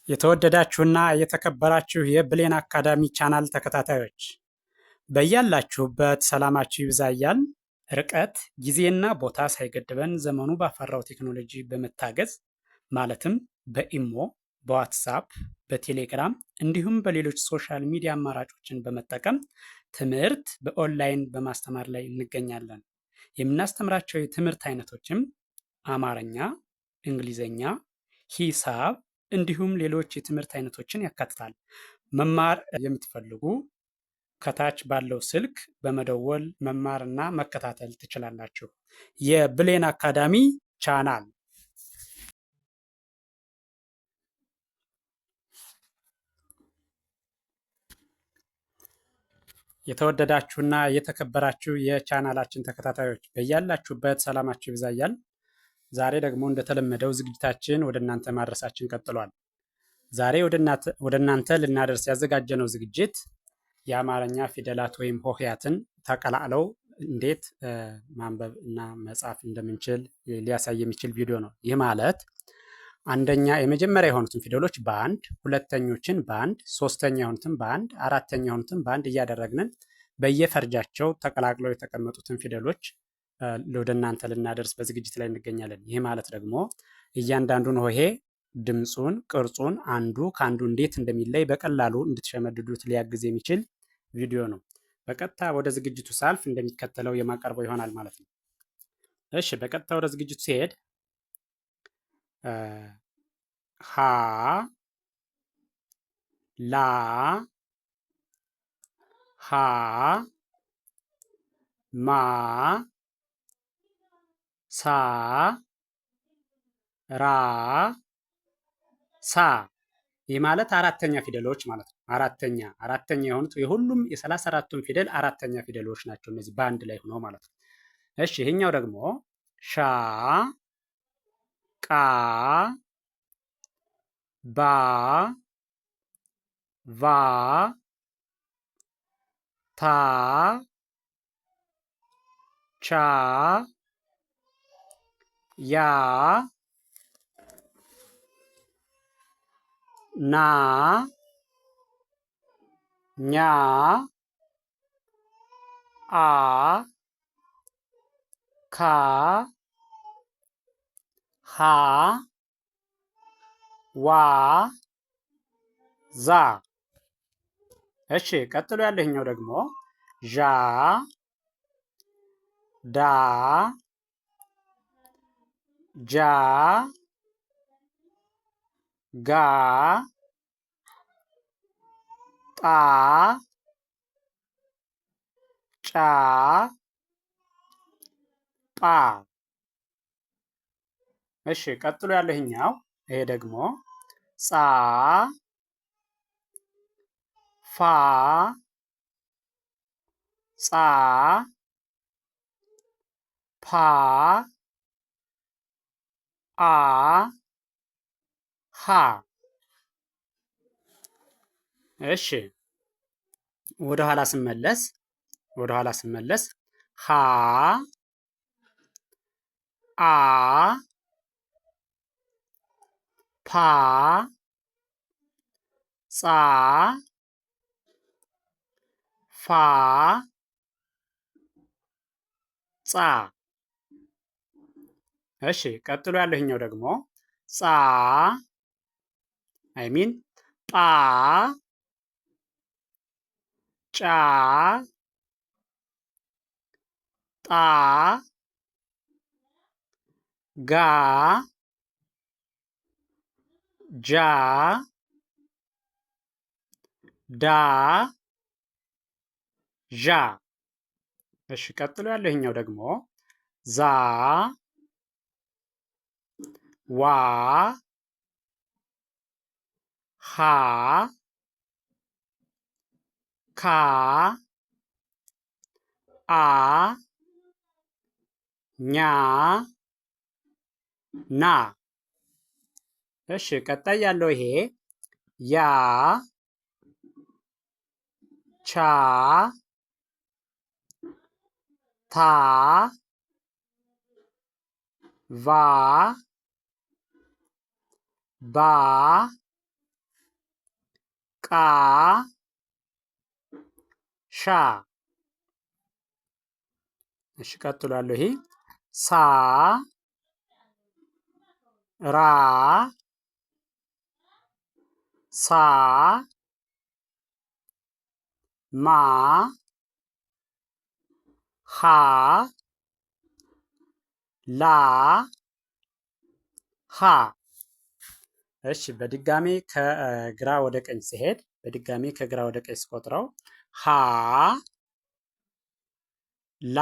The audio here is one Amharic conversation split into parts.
የተወደዳችሁና የተከበራችሁ የብሌን አካዳሚ ቻናል ተከታታዮች በያላችሁበት ሰላማችሁ ይብዛ እያልን ርቀት ጊዜና ቦታ ሳይገድበን ዘመኑ ባፈራው ቴክኖሎጂ በመታገዝ ማለትም በኢሞ፣ በዋትሳፕ፣ በቴሌግራም እንዲሁም በሌሎች ሶሻል ሚዲያ አማራጮችን በመጠቀም ትምህርት በኦንላይን በማስተማር ላይ እንገኛለን። የምናስተምራቸው የትምህርት አይነቶችም አማርኛ፣ እንግሊዘኛ፣ ሂሳብ እንዲሁም ሌሎች የትምህርት አይነቶችን ያካትታል። መማር የምትፈልጉ ከታች ባለው ስልክ በመደወል መማርና መከታተል ትችላላችሁ። የብሌን አካዳሚ ቻናል የተወደዳችሁና የተከበራችሁ የቻናላችን ተከታታዮች በያላችሁበት ሰላማችሁ ይብዛያል። ዛሬ ደግሞ እንደተለመደው ዝግጅታችን ወደ እናንተ ማድረሳችን ቀጥሏል። ዛሬ ወደ እናንተ ልናደርስ ያዘጋጀነው ዝግጅት የአማርኛ ፊደላት ወይም ሆሄያትን ተቀላቅለው እንዴት ማንበብ እና መጻፍ እንደምንችል ሊያሳይ የሚችል ቪዲዮ ነው። ይህ ማለት የመጀመሪያ የሆኑትን ፊደሎች በአንድ፣ ሁለተኞችን በአንድ፣ ሶስተኛ የሆኑትን በአንድ፣ አራተኛ የሆኑትን በአንድ እያደረግን በየፈርጃቸው ተቀላቅለው የተቀመጡትን ፊደሎች ወደ እናንተ ልናደርስ በዝግጅት ላይ እንገኛለን። ይህ ማለት ደግሞ እያንዳንዱን ሆሄ ድምፁን፣ ቅርጹን አንዱ ከአንዱ እንዴት እንደሚለይ በቀላሉ እንድትሸመድዱት ሊያግዝ የሚችል ቪዲዮ ነው። በቀጥታ ወደ ዝግጅቱ ሳልፍ እንደሚከተለው የማቀርበው ይሆናል ማለት ነው። እሺ፣ በቀጥታ ወደ ዝግጅቱ ሲሄድ ሀ ላ ሀ ማ ሳ ራ ሳ። ይህ ማለት አራተኛ ፊደሎች ማለት ነው። አራተኛ የሆኑት የሁሉም የ34ቱም ፊደል አራተኛ ፊደሎች ናቸው። እነዚህ በአንድ ላይ ሆነው ማለት ነው። እሺ ይሄኛው ደግሞ ሻ ቃ ባ ቫ ታ ቻ ያ ና ኛ አ ካ ሀ ዋ ዛ። እሺ ቀጥሎ ያለኛው ደግሞ ዣ ዳ ጃ ጋ ጣ ጫ ጳ። እሺ ቀጥሎ ያለኛው ይሄ ደግሞ ጻ ፋ ጻ ፓ አ ሀ። እሺ ወደ ኋላ ስመለስ ሀ አ ፓ ጻ ፋ ጻ። እሺ ቀጥሎ ያለኛው ደግሞ ጻ ጳ ጫ ጣ ጋ ጃ ዳ ዣ። እሺ ቀጥሎ ያለኛው ደግሞ ዛ ዋ ሀ ካ አ ኛ ና። እሺ ቀጣይ ያለው ይሄ ያ ቻ ታ ቫ ባ ሻ። እሺ ቀጥሎ ያለው ይሄ ሳ ራ ሳ ማ ሀ ላ ሀ። እሺ በድጋሚ ከግራ ወደ ቀኝ ሲሄድ በድጋሚ ከግራ ወደ ቀኝ ስቆጥረው ሀ ላ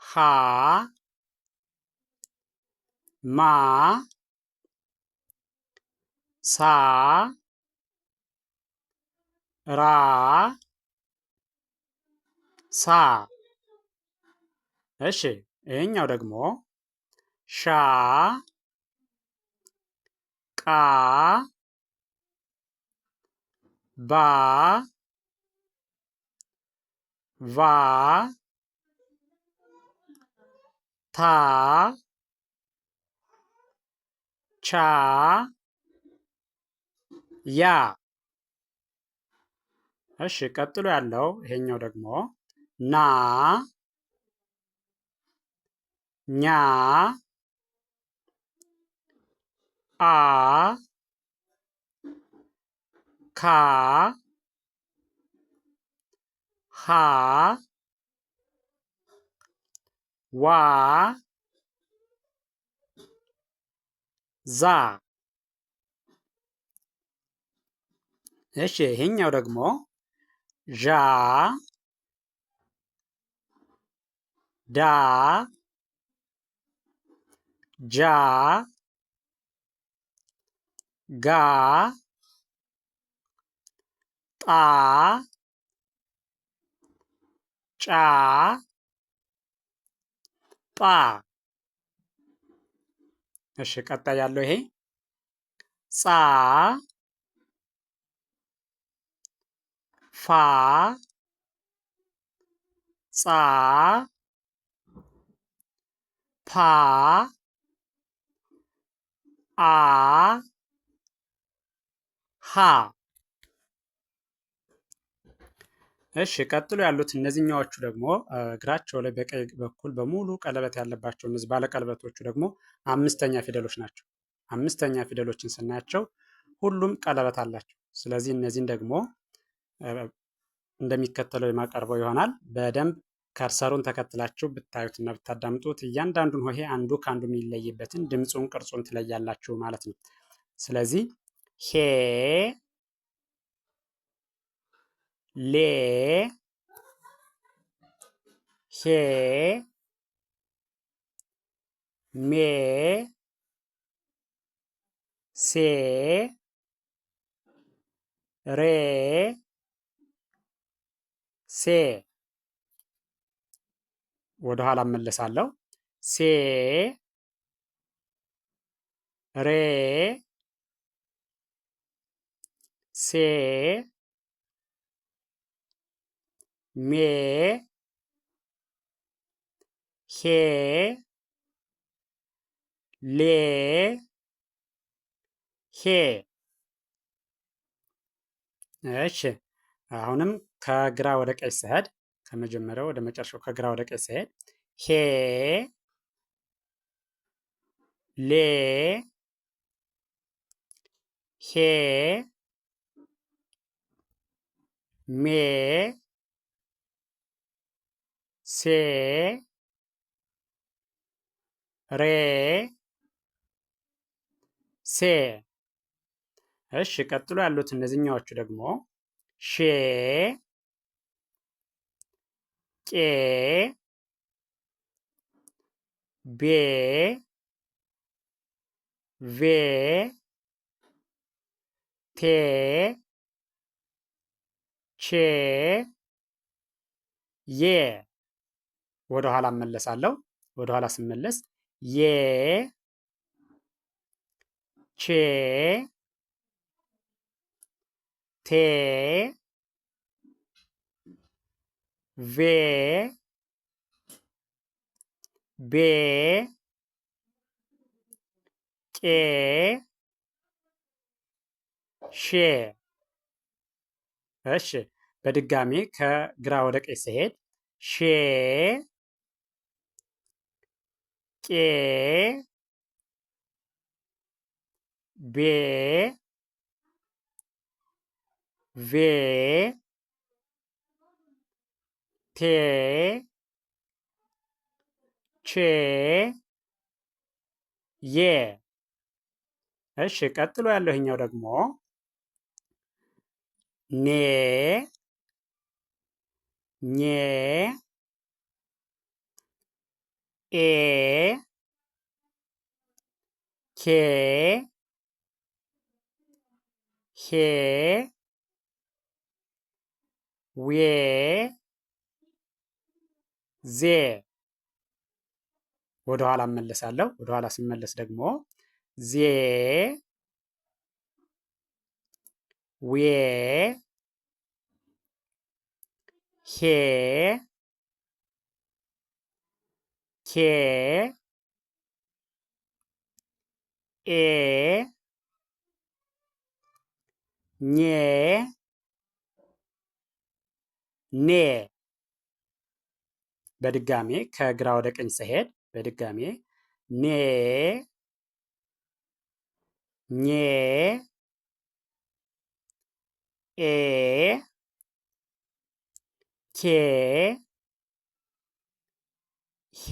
ሀ ማ ሳ ራ ሳ። እሺ ይሄኛው ደግሞ ሻ ቃ ባ ቫ ታ ቻ ያ። እሺ ቀጥሎ ያለው ይሄኛው ደግሞ ና ኛ አ ካ ሀ ዋ ዛ። እሺ ይሄኛው ደግሞ ዣ ዳ ጃ ጋ ጣ ጫ ጳ። እሺ ቀጣይ ያለው ይሄ ጻ ፋ ጻ ፓ አ ሀ። እሺ ቀጥሎ ያሉት እነዚህኛዎቹ ደግሞ እግራቸው ላይ በቀኝ በኩል በሙሉ ቀለበት ያለባቸው እነዚህ ባለቀለበቶቹ ደግሞ አምስተኛ ፊደሎች ናቸው። አምስተኛ ፊደሎችን ስናያቸው ሁሉም ቀለበት አላቸው። ስለዚህ እነዚህን ደግሞ እንደሚከተለው የማቀርበው ይሆናል። በደንብ ከርሰሩን ተከትላችሁ ብታዩትና ብታዳምጡት እያንዳንዱን ሆሄ አንዱ ከአንዱ የሚለይበትን ድምፁን፣ ቅርጹን ትለያላችሁ ማለት ነው። ስለዚህ ሄ ሌ ሄ ሜ ሴ ሬ ሴ። ወደ ኋላ እመለሳለሁ። ሴ ሬ ሴ ሜ ሄ ሌ ሄ። እሺ አሁንም ከግራ ወደ ቀኝ ስሄድ ከመጀመሪያው ወደ መጨረሻው ከግራ ወደ ቀኝ ስሄድ ሄ ሌ ሄ ሜ ሴ ሬ ሴ። እሺ ቀጥሎ ያሉት እነዚህኛዎቹ ደግሞ ሼ ቄ ቤ ቬ ቴ ቼ ዬ። ወደ ኋላ እመለሳለሁ። ወደ ኋላ ስመለስ ዬ ቼ ቴ ቬ ቤ ቄ ሼ። እሺ በድጋሚ ከግራ ወደ ቀኝ ስሄድ ሼ ቄ ቤ ቬ ቴ ቼ የ። እሺ ቀጥሎ ያለው ይሄኛው ደግሞ ኔ ኜ ኤ ኬ ሄ ዌ ዜ። ወደኋላ እመለሳለሁ። ወደኋላ ስመለስ ደግሞ ዜ ዌ ሄ ኬ ኤ ኜ ኔ። በድጋሜ ከግራ ወደ ቀኝ ስሄድ በድጋሜ ኔ ኜ ኤ ኬ ሄ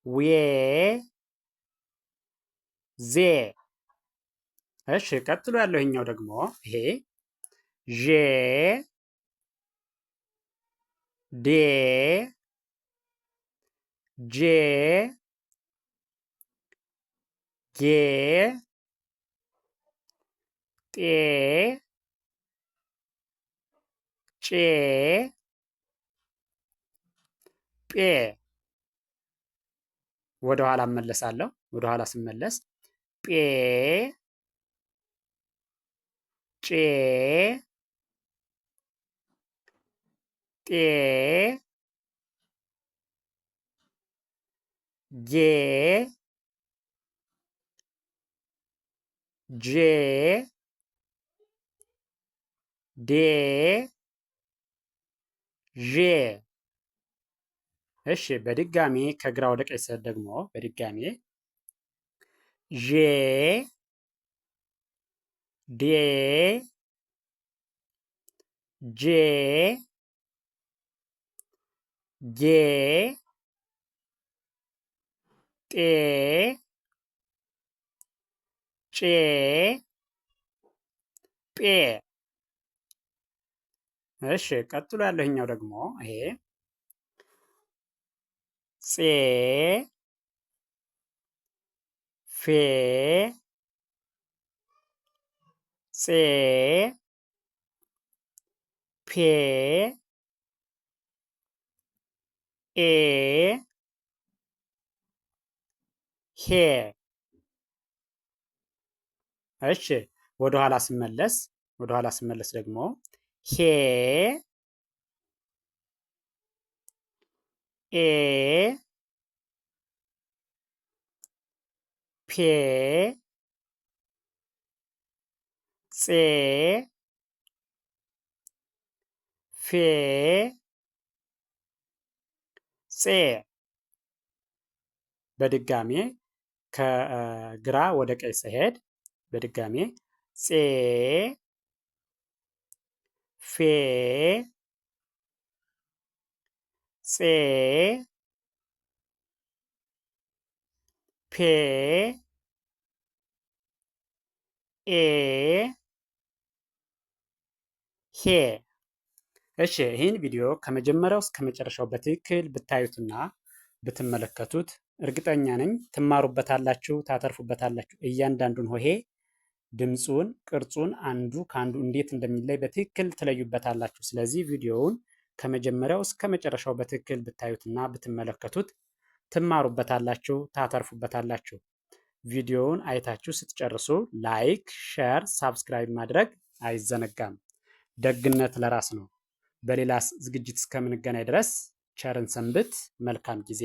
ዌ ዜ። እሺ ቀጥሎ ያለው ይሄኛው ደግሞ ይሄ ዤ ዴ ጄ ጌ ጤ ጬ ጴ። ወደ ኋላ እመለሳለሁ። ወደ ኋላ ስመለስ ጴ ጬ ጤ ጌ ጄ ዴ ዤ። እሺ በድጋሚ ከግራ ወደ ቀኝ ስሄድ ደግሞ በድጋሚ ዤ ዴ ጄ ጌ ጤ ጬ ጴ። እሺ ቀጥሎ ያለኛው ደግሞ ይሄ ፄ ፌ ፄ ፔ ኤ ሄ። እሺ ወደኋላ ስመለስ ደግሞ ሄ ኤ ፔ ፄ ፌ ፄ። በድጋሜ ከግራ ወደ ቀኝ ስሄድ በድጋሜ ፄ ፌ ፄ ፔ ኤ ሄ። እሺ ይህን ቪዲዮ ከመጀመሪያው እስከ መጨረሻው በትክክል ብታዩትና ብትመለከቱት እርግጠኛ ነኝ ትማሩበታላችሁ፣ ታተርፉበታላችሁ። እያንዳንዱን ሆሄ ድምፁን፣ ቅርጹን አንዱ ከአንዱ እንዴት እንደሚለይ በትክክል ትለዩበታላችሁ። ስለዚህ ቪዲዮውን ከመጀመሪያው እስከ መጨረሻው በትክክል ብታዩትና ብትመለከቱት ትማሩበታላችሁ፣ ታተርፉበታላችሁ። ቪዲዮውን አይታችሁ ስትጨርሱ ላይክ፣ ሼር፣ ሳብስክራይብ ማድረግ አይዘነጋም። ደግነት ለራስ ነው። በሌላ ዝግጅት እስከምንገናኝ ድረስ ቸርን ሰንብት። መልካም ጊዜ